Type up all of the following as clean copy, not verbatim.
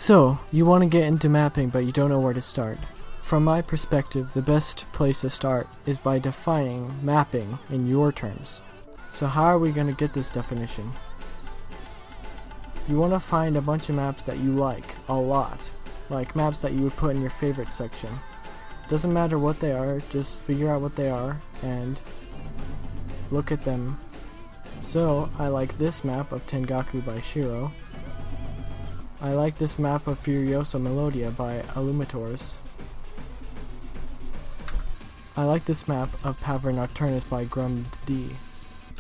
So, you want to get into mapping but you don't know where to start. From my perspective, the best place to start is by defining mapping in your terms. So how are we going to get this definition? You want to find a bunch of maps that you like a lot, like maps that you would put in your favorite section. Doesn't matter what they are, just figure out what they are and look at them. So, I like this map of Tengaku by Shiro. I like this map of Furiosa Melodia by Illumitors. I like this map of Pavor Nocturnus by Grum D.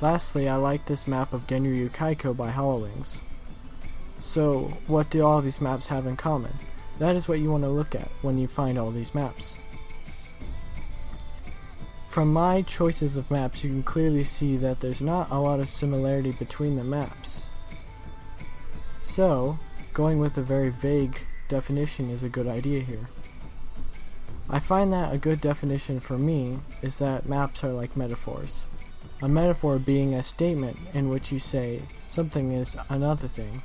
Lastly, I like this map of Genryu Kaiko by Hollowings. So, what do all these maps have in common? That is what you want to look at when you find all these maps. From my choices of maps, you can clearly see that there's not a lot of similarity between the maps. So, going with a very vague definition is a good idea here. I find that a good definition for me is that maps are like metaphors. A metaphor being a statement in which you say something is another thing.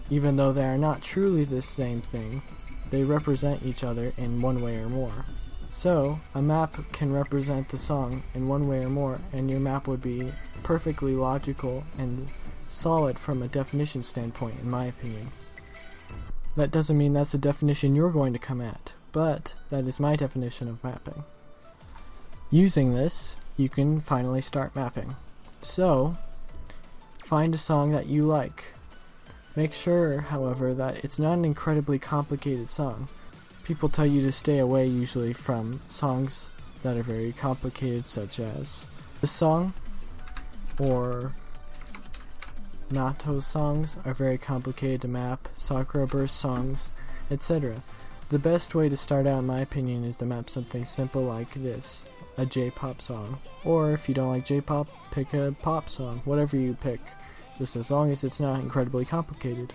Even though they are not truly the same thing, they represent each other in one way or more. So, a map can represent the song in one way or more, and your map would be perfectly logical and solid from a definition standpoint, in my opinion. That doesn't mean that's the definition you're going to come at, but that is my definition of mapping. Using this, you can finally start mapping. So, find a song that you like. Make sure, however, that it's not an incredibly complicated song. People tell you to stay away usually from songs that are very complicated, such as this song, or Nato's songs are very complicated to map, Sakura Burst songs, etc. The best way to start out, in my opinion, is to map something simple like this, a J-pop song. Or if you don't like J-pop, pick a pop song, whatever you pick, just as long as it's not incredibly complicated.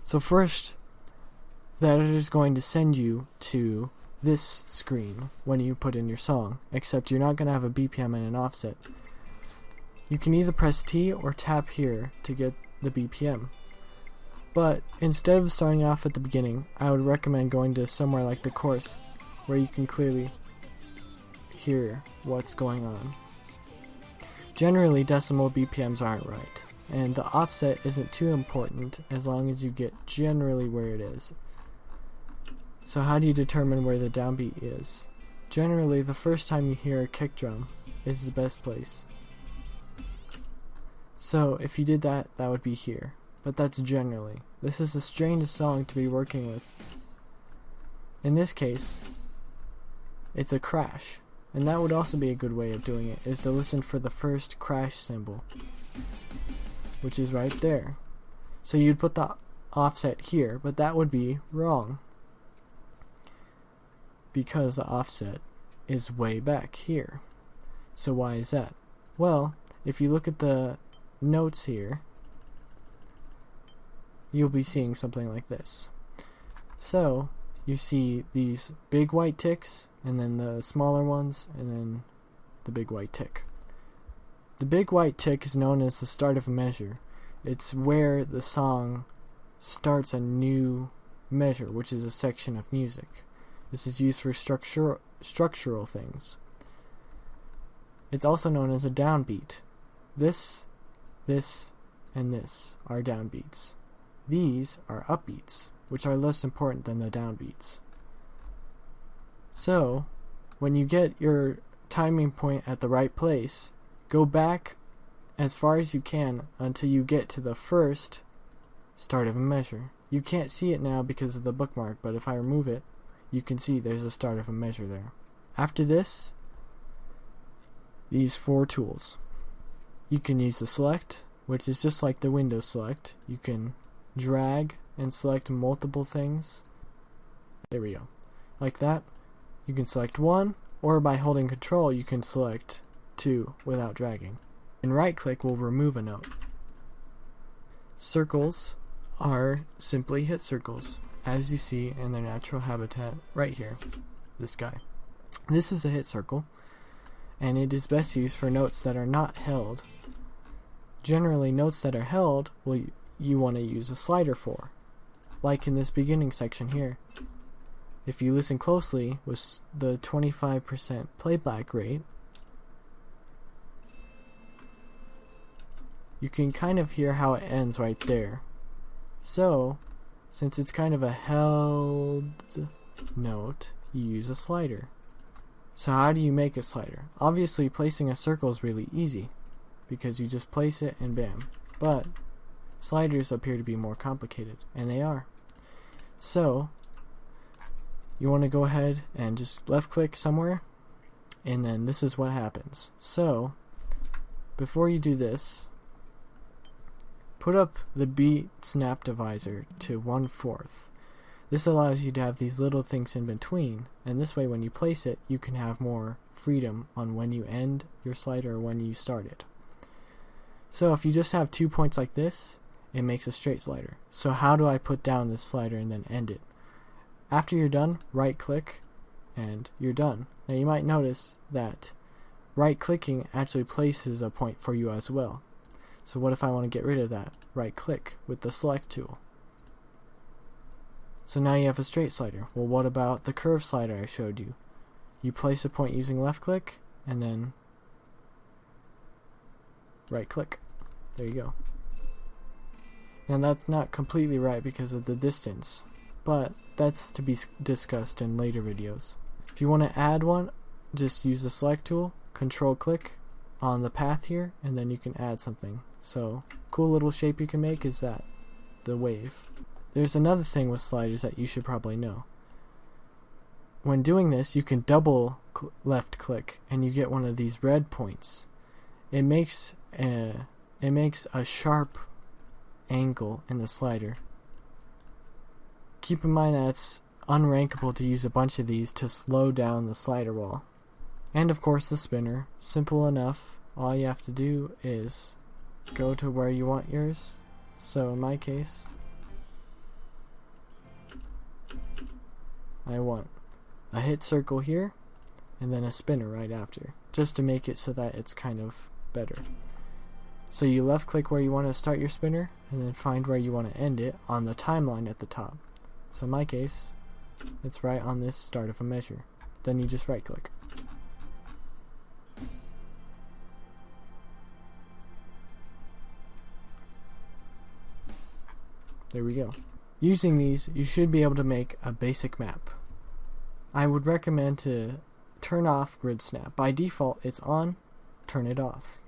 So first, the editor is going to send you to this screen when you put in your song, except you're not going to have a BPM and an offset. You can either press T or tap here to get the BPM. But instead of starting off at the beginning, I would recommend going to somewhere like the chorus, where you can clearly hear what's going on. Generally, decimal BPMs aren't right, and the offset isn't too important as long as you get generally where it is. So how do you determine where the downbeat is? Generally, the first time you hear a kick drum is the best place. So if you did that, that would be here. But that's generally. This is the strangest song to be working with. In this case, it's a crash. And that would also be a good way of doing it, is to listen for the first crash symbol, which is right there. So you'd put the offset here, but that would be wrong, because the offset is way back here. So why is that? Well, if you look at the notes here, you'll be seeing something like this. So you see these big white ticks, and then the smaller ones, and then the big white tick. The big white tick is known as the start of a measure. It's where the song starts a new measure, which is a section of music. This is used for structural things. It's also known as a downbeat. This, and this are downbeats. These are upbeats, which are less important than the downbeats. So, when you get your timing point at the right place, go back as far as you can until you get to the first start of a measure. You can't see it now because of the bookmark, but if I remove it, you can see there's a start of a measure there. After this, these four tools. You can use the select, which is just like the Windows select. You can drag and select multiple things. There we go. Like that. You can select one, or by holding Control you can select two without dragging. And right click will remove a note. Circles are simply hit circles, as you see in their natural habitat right here, this guy. This is a hit circle, and it is best used for notes that are not held. Generally, notes that are held, you want to use a slider for. like in this beginning section here. If you listen closely with the 25% playback rate, you can kind of hear how it ends right there. So, since it's kind of a held note, you use a slider. So how do you make a slider? Obviously, placing a circle is really easy, because you just place it and bam. But sliders appear to be more complicated, and they are. So, you want to go ahead and just left click somewhere, and then this is what happens. So, before you do this, put up the beat snap divisor to 1/4. This allows you to have these little things in between, and this way when you place it, you can have more freedom on when you end your slider or when you start it. So if you just have 2 points like this, it makes a straight slider. So how do I put down this slider and then end it? After you're done, right click and you're done. Now you might notice that right clicking actually places a point for you as well. So what if I want to get rid of that? Right click with the select tool. So now you have a straight slider. Well, what about the curve slider I showed you? You place a point using left click and then right click. There you go. Now that's not completely right because of the distance, but that's to be discussed in later videos. If you want to add one, just use the select tool, control click on the path here, and then you can add something. So, cool little shape you can make is that, the wave. There's another thing with sliders that you should probably know. When doing this, you can double left click and you get one of these red points. It makes a sharp angle in the slider. Keep in mind that it's unrankable to use a bunch of these to slow down the slider wall. And of course the spinner. Simple enough. All you have to do is go to where you want yours. So in my case, I want a hit circle here and then a spinner right after, just to make it so that it's kind of better. So you left click where you want to start your spinner and then find where you want to end it on the timeline at the top. So in my case, it's right on this start of a measure. Then you just right click. There we go. Using these, you should be able to make a basic map. I would recommend to turn off grid snap. By default, it's on. Turn it off.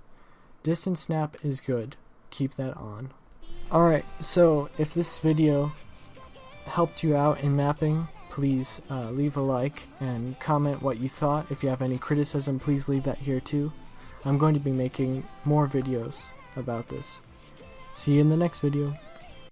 Distance snap is good. Keep that on. Alright, so if this video helped you out in mapping, please leave a like and comment what you thought. If you have any criticism, please leave that here too. I'm going to be making more videos about this. See you in the next video.